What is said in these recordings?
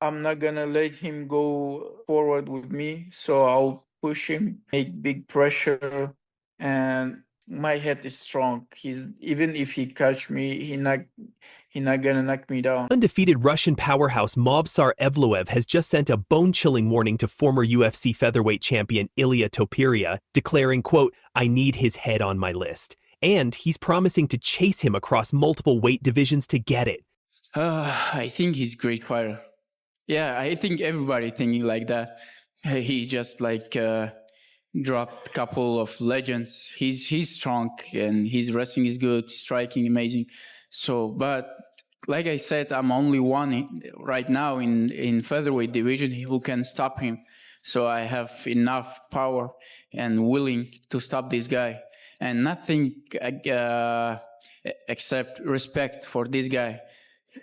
I'm not gonna let him go forward with me, so I'll push him, make big pressure, and my head is strong. He's even if he catch me, he not gonna knock me down. Undefeated Russian powerhouse Movsar Evloev has just sent a bone-chilling warning to former UFC featherweight champion Ilia Topuria, declaring, quote, "I need his head on my list." And he's promising to chase him across multiple weight divisions to get it. I think he's great fighter. Yeah, I think everybody thinking like that. He just dropped a couple of legends. He's strong and his wrestling is good, striking amazing. So, but like I said, I'm only one right now in featherweight division who can stop him. So I have enough power and willing to stop this guy, and nothing except respect for this guy.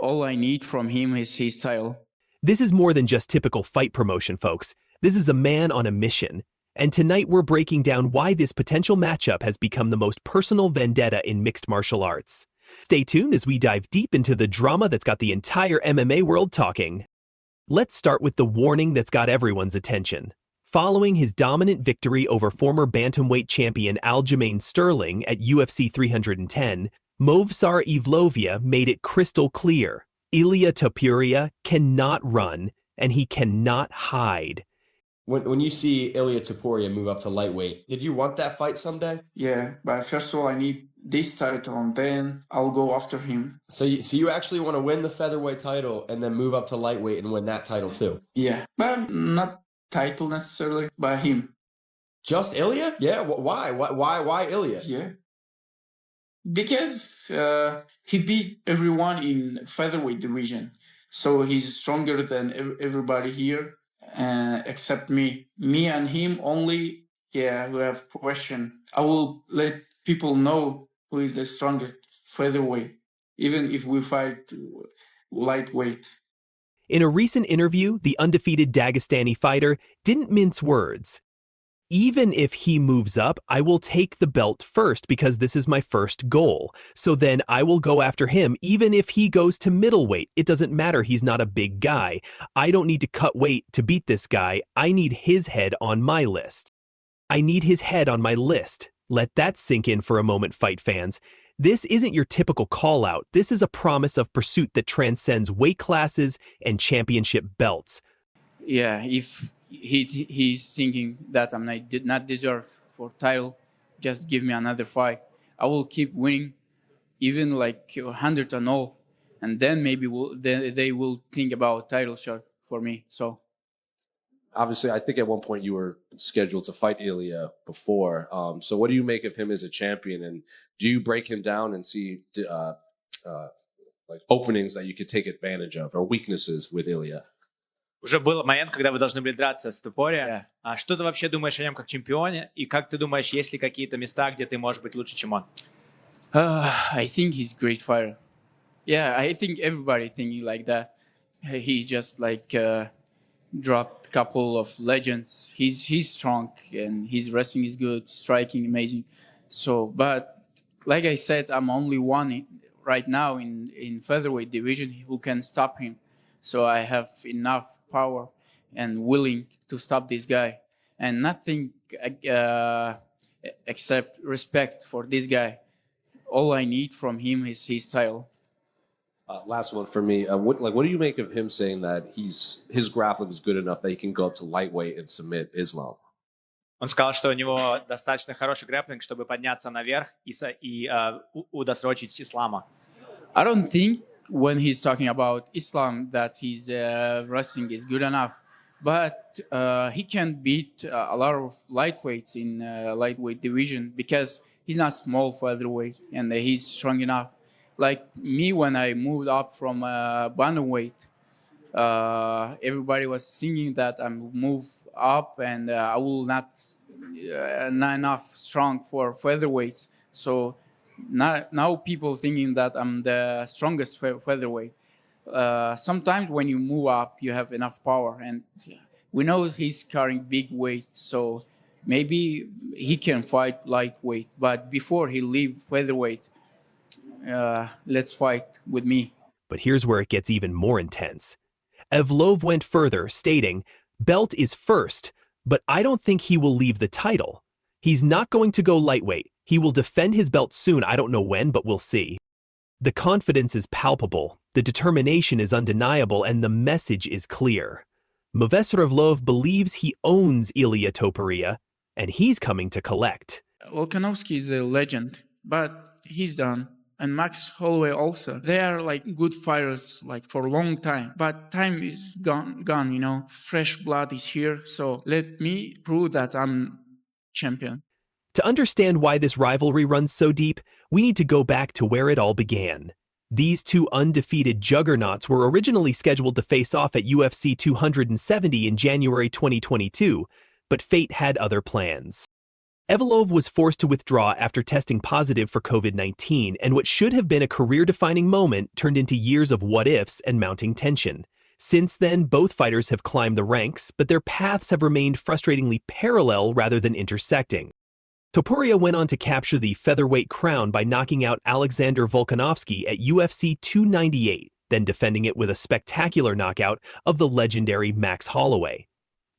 All I need from him is his title. This is more than just typical fight promotion, folks. This is a man on a mission. And tonight we're breaking down why this potential matchup has become the most personal vendetta in mixed martial arts. Stay tuned as we dive deep into the drama that's got the entire MMA world talking. Let's start with the warning that's got everyone's attention. Following his dominant victory over former bantamweight champion Aljamain Sterling at UFC 310, Movsar Evloev made it crystal clear: Ilia Topuria cannot run, and he cannot hide. When you see Ilia Topuria move up to lightweight, did you want that fight someday? Yeah, but first of all, I need this title, and then I'll go after him. So you actually want to win the featherweight title and then move up to lightweight and win that title too? Yeah, but not title necessarily, but him. Just Ilia? Yeah. Why? Why Ilia? Yeah, because he beat everyone in featherweight division, so he's stronger than everybody here, except me. Me and him only. Yeah, who have question. I will let people know who is the strongest featherweight, even if we fight lightweight. In a recent interview, the undefeated Dagestani fighter didn't mince words. Even if he moves up, I will take the belt first because this is my first goal. So then I will go after him even if he goes to middleweight. It doesn't matter, he's not a big guy. I don't need to cut weight to beat this guy. I need his head on my list. I need his head on my list. Let that sink in for a moment, fight fans. This isn't your typical call-out. This is a promise of pursuit that transcends weight classes and championship belts. Yeah, if he's thinking that did not deserve for title, just give me another fight. I will keep winning, even like 100-0, and then maybe they will think about title shot for me. So obviously, I think at one point you were scheduled to fight Ilia before. So what do you make of him as a champion, and do you break him down and see like openings that you could take advantage of or weaknesses with Ilia? Уже был момент, когда вы должны были драться с Топори. Yeah. А что ты вообще думаешь о нем как чемпионе? И как ты думаешь, есть ли какие-то места, где ты можешь быть лучше, чем он? I think he's a great fighter. Yeah, I think everybody thinking like that. He just dropped a couple of legends. He's strong and his wrestling is good, striking amazing. So, but like I said, I'm only one right now in featherweight division who can stop him. So I have enough power and willing to stop this guy, and nothing except respect for this guy. All I need from him is his title. Last one for me. What do you make of him saying that his grappling is good enough that he can go up to lightweight and submit Islam? Он сказал, что у него достаточно хороший грэпплинг, чтобы подняться наверх и удосрочить Ислама. I don't think when he's talking about Islam that his wrestling is good enough, but he can beat a lot of lightweights in lightweight division because he's not small featherweight and he's strong enough. Like me, when I moved up from bantamweight, everybody was thinking that I'm move up and I will not enough strong for featherweights. So now people thinking that I'm the strongest featherweight. Sometimes when you move up, you have enough power, and we know he's carrying big weight, so maybe he can fight lightweight. But before he leave featherweight, let's fight with me. But here's where it gets even more intense. Evloev went further, stating, "Belt is first, but I don't think he will leave the title. He's not going to go lightweight. He will defend his belt soon. I don't know when, but we'll see." The confidence is palpable, the determination is undeniable, and the message is clear. Movsar Evloev believes he owns Ilia Topuria, and he's coming to collect. Volkanovski is a legend, but he's done. And Max Holloway also. They are like good fighters like for a long time. But time is gone, you know. Fresh blood is here. So let me prove that I'm champion. To understand why this rivalry runs so deep, we need to go back to where it all began. These two undefeated juggernauts were originally scheduled to face off at UFC 270 in January 2022, but fate had other plans. Evloev was forced to withdraw after testing positive for COVID-19, and what should have been a career-defining moment turned into years of what-ifs and mounting tension. Since then, both fighters have climbed the ranks, but their paths have remained frustratingly parallel rather than intersecting. Topuria went on to capture the featherweight crown by knocking out Alexander Volkanovski at UFC 298, then defending it with a spectacular knockout of the legendary Max Holloway.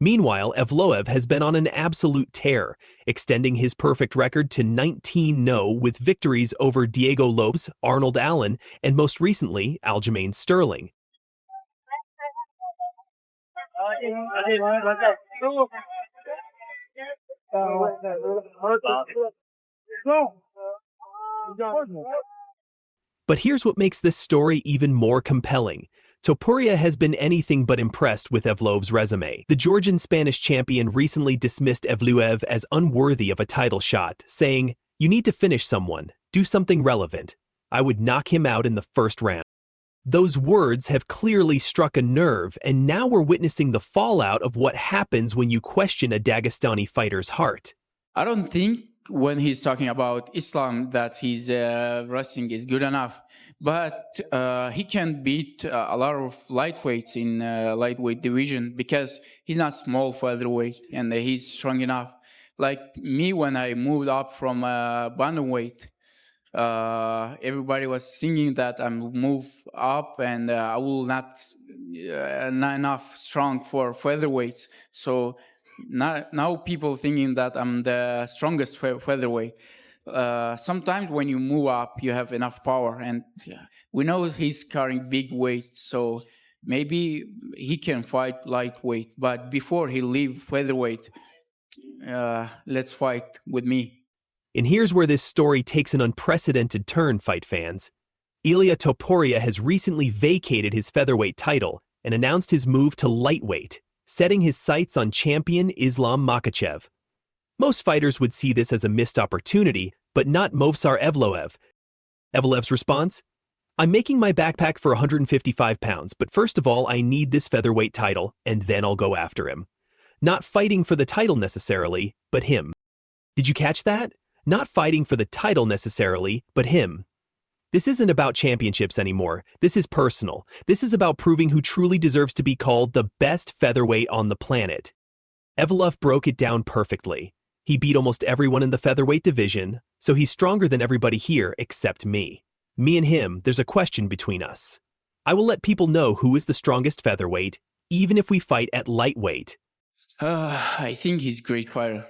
Meanwhile, Evloev has been on an absolute tear, extending his perfect record to 19-0 with victories over Diego Lopes, Arnold Allen, and most recently, Aljamain Sterling. But here's what makes this story even more compelling. Topuria has been anything but impressed with Evloev's resume. The Georgian-Spanish champion recently dismissed Evloev as unworthy of a title shot, saying, "You need to finish someone, do something relevant. I would knock him out in the first round." Those words have clearly struck a nerve, and now we're witnessing the fallout of what happens when you question a Dagestani fighter's heart. I don't think when he's talking about Islam that his wrestling is good enough, but he can beat a lot of lightweights in lightweight division because he's not small featherweight and he's strong enough. Like me, when I moved up from bantamweight, everybody was thinking that I'm move up and I will not enough strong for featherweights. So now people thinking that I'm the strongest featherweight. Sometimes when you move up, you have enough power, and we know he's carrying big weight, so maybe he can fight lightweight. But before he leave featherweight, let's fight with me. And here's where this story takes an unprecedented turn, fight fans. Ilia Topuria has recently vacated his featherweight title and announced his move to lightweight, setting his sights on champion Islam Makhachev. Most fighters would see this as a missed opportunity, but not Movsar Evloev. Evloev's response? "I'm making my backpack for 155 pounds, but first of all, I need this featherweight title, and then I'll go after him." Not fighting for the title necessarily, but him. Did you catch that? Not fighting for the title necessarily, but him. This isn't about championships anymore. This is personal. This is about proving who truly deserves to be called the best featherweight on the planet. Evloev broke it down perfectly. He beat almost everyone in the featherweight division, so he's stronger than everybody here except me. Me and him, there's a question between us. I will let people know who is the strongest featherweight, even if we fight at lightweight. I think he's a great fighter.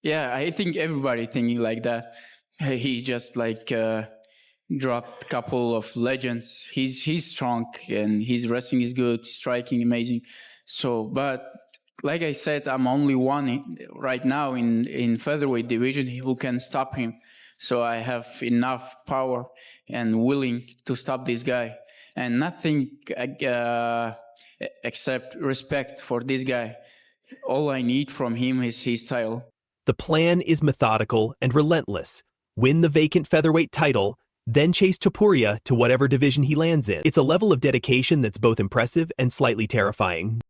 Yeah, I think everybody thinking like that. He just like dropped a couple of legends. He's strong and his wrestling is good, striking amazing. So, but like I said, I'm only one right now in featherweight division who can stop him. So I have enough power and willing to stop this guy, and nothing except respect for this guy. All I need from him is his title. The plan is methodical and relentless. Win the vacant featherweight title, then chase Topuria to whatever division he lands in. It's a level of dedication that's both impressive and slightly terrifying.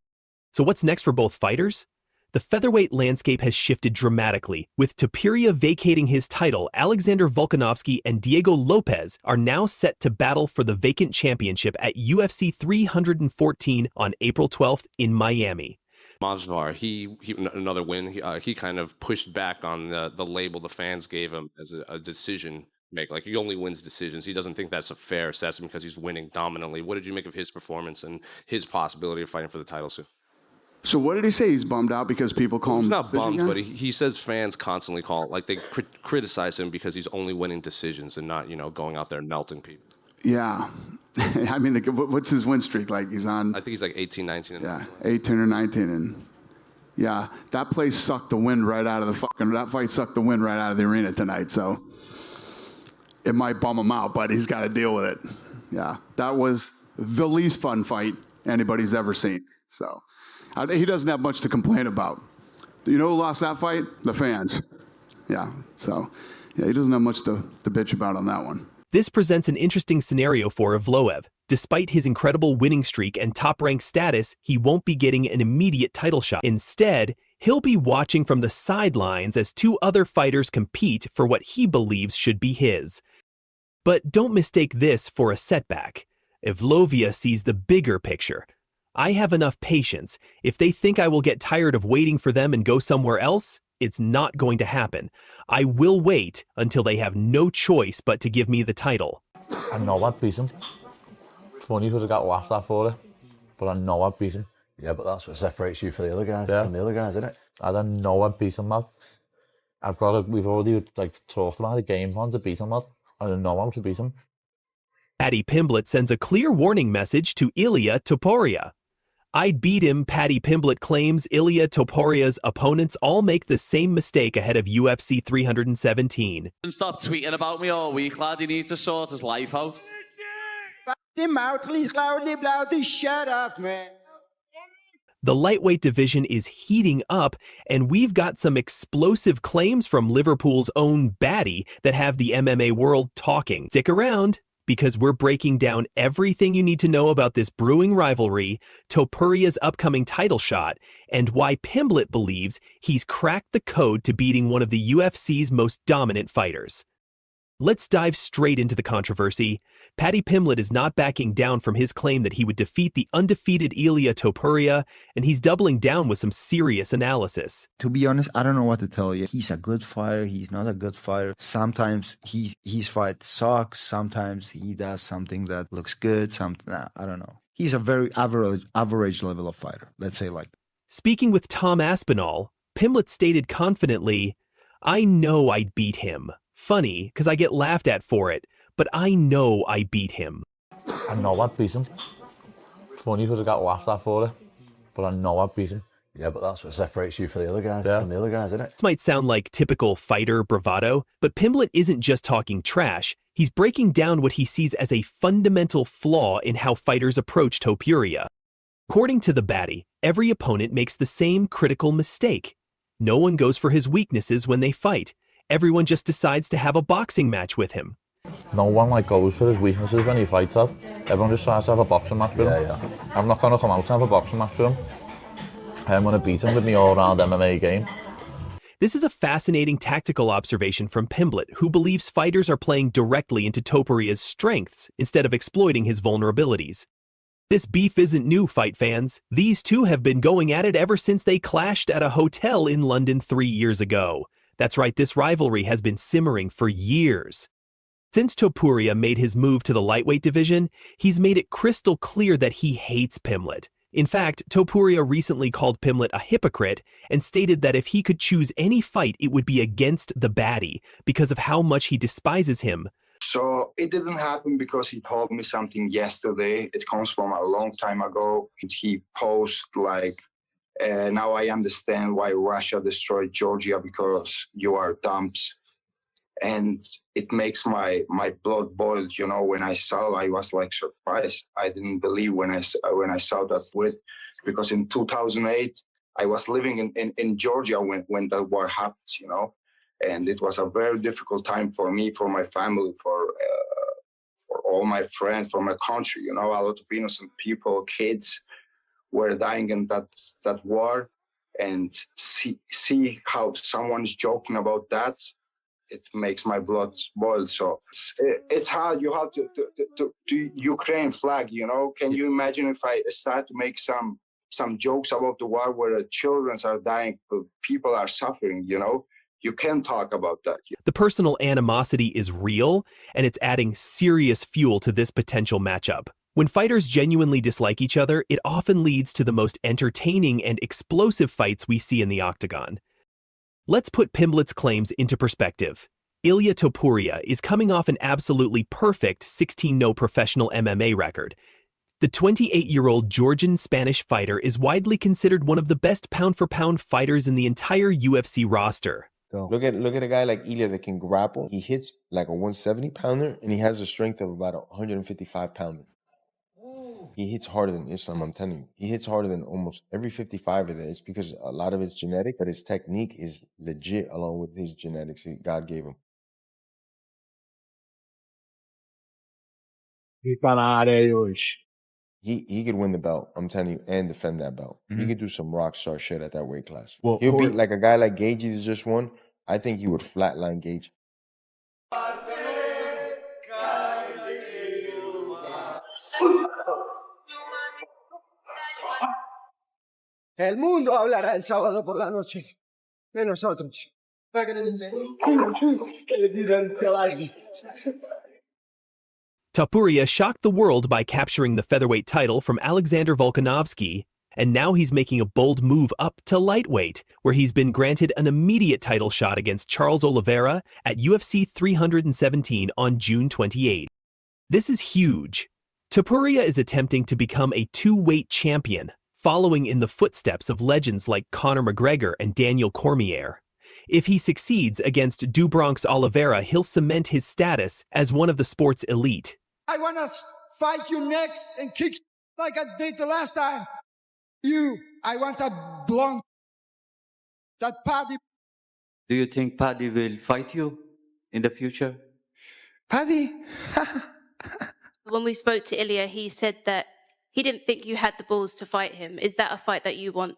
So what's next for both fighters? The featherweight landscape has shifted dramatically. With Topuria vacating his title, Alexander Volkanovski and Diego Lopes are now set to battle for the vacant championship at UFC 314 on April 12th in Miami. Movsar, he another win. He kind of pushed back on the label the fans gave him as a decision make? Like, he only wins decisions. He doesn't think that's a fair assessment because he's winning dominantly. What did you make of his performance and his possibility of fighting for the title soon? So what did he say? He's bummed out because people call him He's not decision bummed, guy? but he says fans constantly call it, like, they criticize him because he's only winning decisions and not, going out there and melting people. Yeah. I mean, what's his win streak like? He's on... I think he's like 18, 19. Yeah, 18 or 19. And yeah, that place sucked the wind right out of that fight sucked the wind right out of the arena tonight. So it might bum him out, but he's got to deal with it. Yeah, that was the least fun fight anybody's ever seen. So he doesn't have much to complain about. You know who lost that fight? The fans. Yeah, so yeah, he doesn't have much to bitch about on that one. This presents an interesting scenario for Evloev. Despite his incredible winning streak and top-ranked status, he won't be getting an immediate title shot. Instead, he'll be watching from the sidelines as two other fighters compete for what he believes should be his. But don't mistake this for a setback. Evloev sees the bigger picture. I have enough patience. If they think I will get tired of waiting for them and go somewhere else, it's not going to happen. I will wait until they have no choice but to give me the title. I know I'd beat him. Funny because I got laughed at for it, but I know I'd beat him. Yeah, but that's what separates you from the other guys. Yeah. From the other guys, isn't it? I don't know I'd beat him, man. We've already talked about a game plan to beat him, man. I don't know how to beat him. Paddy Pimblett sends a clear warning message to Ilia Topuria. I'd beat him, Paddy Pimblett claims. Ilia Topuria's opponents all make the same mistake ahead of UFC 317. Stop tweeting about me all week, lad. He needs to sort his life out. Him out, please, loudly, shut up, man. The lightweight division is heating up, and we've got some explosive claims from Liverpool's own Batty that have the MMA world talking. Stick around, because we're breaking down everything you need to know about this brewing rivalry, Topuria's upcoming title shot, and why Pimblett believes he's cracked the code to beating one of the UFC's most dominant fighters. Let's dive straight into the controversy. Paddy Pimblett is not backing down from his claim that he would defeat the undefeated Ilia Topuria, and he's doubling down with some serious analysis. To be honest, I don't know what to tell you. He's a good fighter. He's not a good fighter. Sometimes his fight sucks. Sometimes he does something that looks good. I don't know. He's a very average level of fighter. Let's say like. Speaking with Tom Aspinall, Pimblett stated confidently, I know I'd beat him. Funny, because I get laughed at for it, but I know I beat him. I know I'd beat him. Funny because I got laughed at for it, but I know I'd beat him. Yeah, but that's what separates you from the other guys. Yeah. From the other guys, isn't it? This might sound like typical fighter bravado, but Pimblett isn't just talking trash. He's breaking down what he sees as a fundamental flaw in how fighters approach Topuria. According to the Batty, every opponent makes the same critical mistake. No one goes for his weaknesses when they fight. Everyone just decides to have a boxing match with him. No one goes for his weaknesses when he fights up. Everyone just tries to have a boxing match with him. Yeah. I'm not going to come out and have a boxing match with him. I'm going to beat him with my all-round MMA game. This is a fascinating tactical observation from Pimblett, who believes fighters are playing directly into Topuria's strengths instead of exploiting his vulnerabilities. This beef isn't new, fight fans. These two have been going at it ever since they clashed at a hotel in London 3 years ago. That's right, this rivalry has been simmering for years. Since Topuria made his move to the lightweight division, he's made it crystal clear that he hates Pimblett. In fact, Topuria recently called Pimblett a hypocrite and stated that if he could choose any fight, it would be against the Batty because of how much he despises him. So it didn't happen because he told me something yesterday. It comes from a long time ago. He posted like, now I understand why Russia destroyed Georgia because you are dumps. And it makes my blood boil, when I saw, I was like surprised. I didn't believe when I saw that tweet, because in 2008, I was living in Georgia when the war happened, and it was a very difficult time for me, for my family, for all my friends, for my country, a lot of innocent people, kids were dying in that war, and see how someone's joking about that, it makes my blood boil. So it's hard. You have to Ukraine flag, Can you imagine if I start to make some jokes about the war where children are dying, people are suffering, You can't talk about that. The personal animosity is real, and it's adding serious fuel to this potential matchup. When fighters genuinely dislike each other, it often leads to the most entertaining and explosive fights we see in the octagon. Let's put Pimblett's claims into perspective. Ilia Topuria is coming off an absolutely perfect 16-0 professional MMA record. The 28-year-old Georgian-Spanish fighter is widely considered one of the best pound-for-pound fighters in the entire UFC roster. Look at a guy like Ilia that can grapple. He hits like a 170-pounder, and he has a strength of about a 155-pounder. He hits harder than Islam, I'm telling you. He hits harder than almost every 55er there. It's because a lot of it's genetic, but his technique is legit along with his genetics that God gave him. He could win the belt, I'm telling you, and defend that belt. He could do some rock star shit at that weight class. Well, He'll beat like a guy like Gaethje that just won. I think he would flatline Gaethje. El mundo hablará el sábado por la noche de nosotros. Topuria shocked the world by capturing the featherweight title from Alexander Volkanovski, and now he's making a bold move up to lightweight, where he's been granted an immediate title shot against Charles Oliveira at UFC 317 on June 28. This is huge. Topuria is attempting to become a two-weight champion, following in the footsteps of legends like Conor McGregor and Daniel Cormier. If he succeeds against Dubronx Oliveira, he'll cement his status as one of the sport's elite. I want to fight you next and kick like I did the last time. I want that blonde, that Paddy. Do you think Paddy will fight you in the future? Paddy? When we spoke to Ilia, he said that he didn't think you had the balls to fight him. Is that a fight that you want?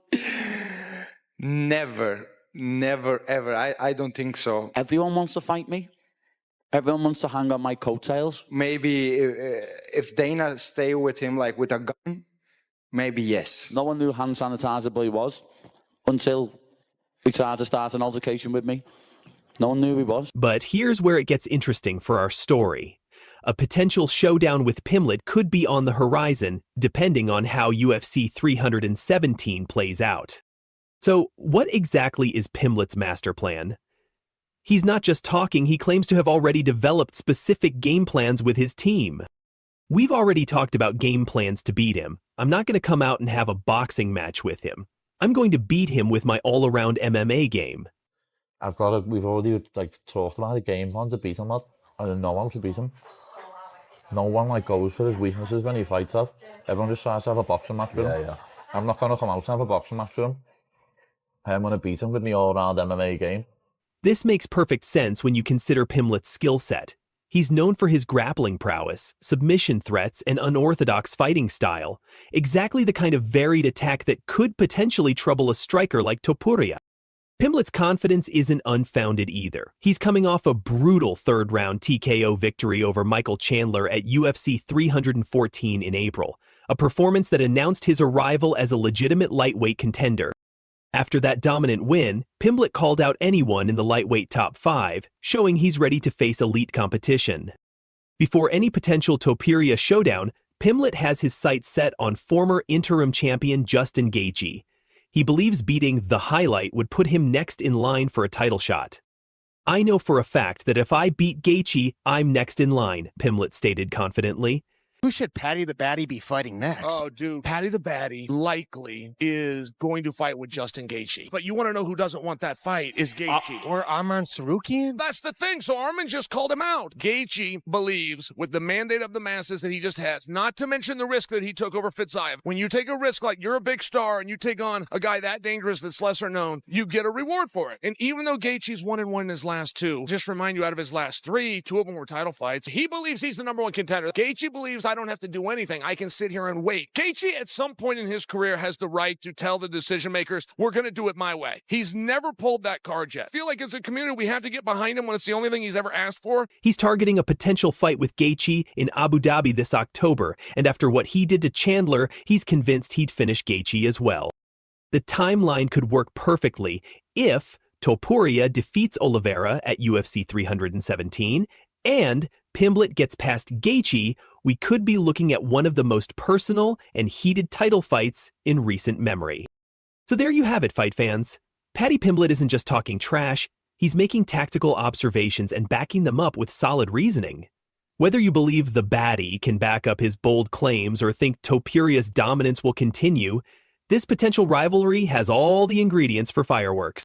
Never, ever. I don't think so. Everyone wants to fight me. Everyone wants to hang on my coattails. Maybe if Dana stay with him like with a gun, maybe yes. No one knew hand sanitizer boy was until he tried to start an altercation with me. No one knew he was. But here's where it gets interesting for our story. A potential showdown with Pimblett could be on the horizon, depending on how UFC 317 plays out. So, what exactly is Pimblett's master plan? He's not just talking, he claims to have already developed specific game plans with his team. We've already talked about game plans to beat him. I'm not going to come out and have a boxing match with him. I'm going to beat him with my all-around MMA game. We've already talked about a game plan to beat him, lad. I don't know how to beat him. No one goes for his weaknesses when he fights us. Everyone just tries to have a boxing match with him. I'm not going to come out and have a boxing match with him. I'm going to beat him with my all-round MMA game. This makes perfect sense when you consider Pimblett's skill set. He's known for his grappling prowess, submission threats, and unorthodox fighting style, exactly the kind of varied attack that could potentially trouble a striker like Topuria. Pimblett's confidence isn't unfounded either. He's coming off a brutal third-round TKO victory over Michael Chandler at UFC 314 in April, a performance that announced his arrival as a legitimate lightweight contender. After that dominant win, Pimblett called out anyone in the lightweight top 5, showing he's ready to face elite competition. Before any potential Topuria showdown, Pimblett has his sights set on former interim champion Justin Gaethje. He believes beating The Highlight would put him next in line for a title shot. I know for a fact that if I beat Gaethje, I'm next in line, Pimblett stated confidently. Who should Paddy the Baddy be fighting next? Oh, dude, Paddy the Baddy likely is going to fight with Justin Gaethje. But you want to know who doesn't want that fight is Gaethje. Or Arman Sarukian? That's the thing. So Arman just called him out. Gaethje believes with the mandate of the masses that he just has, not to mention the risk that he took over Fitzaev. When you take a risk like you're a big star and you take on a guy that dangerous that's lesser known, you get a reward for it. And even though Gaethje's 1-1 in his last 2, just remind you out of his last 3, 2 of them were title fights. He believes he's the #1 contender. Gaethje believes I don't have to do anything. I can sit here and wait. Gaethje at some point in his career has the right to tell the decision makers, we're going to do it my way. He's never pulled that card yet. I feel like as a community, we have to get behind him when it's the only thing he's ever asked for. He's targeting a potential fight with Gaethje in Abu Dhabi this October, and after what he did to Chandler, he's convinced he'd finish Gaethje as well. The timeline could work perfectly if Topuria defeats Oliveira at UFC 317, and Pimblett gets past Gaethje, we could be looking at one of the most personal and heated title fights in recent memory. So there you have it, fight fans. Paddy Pimblett isn't just talking trash, he's making tactical observations and backing them up with solid reasoning. Whether you believe the baddie can back up his bold claims or think Topuria's dominance will continue, this potential rivalry has all the ingredients for fireworks.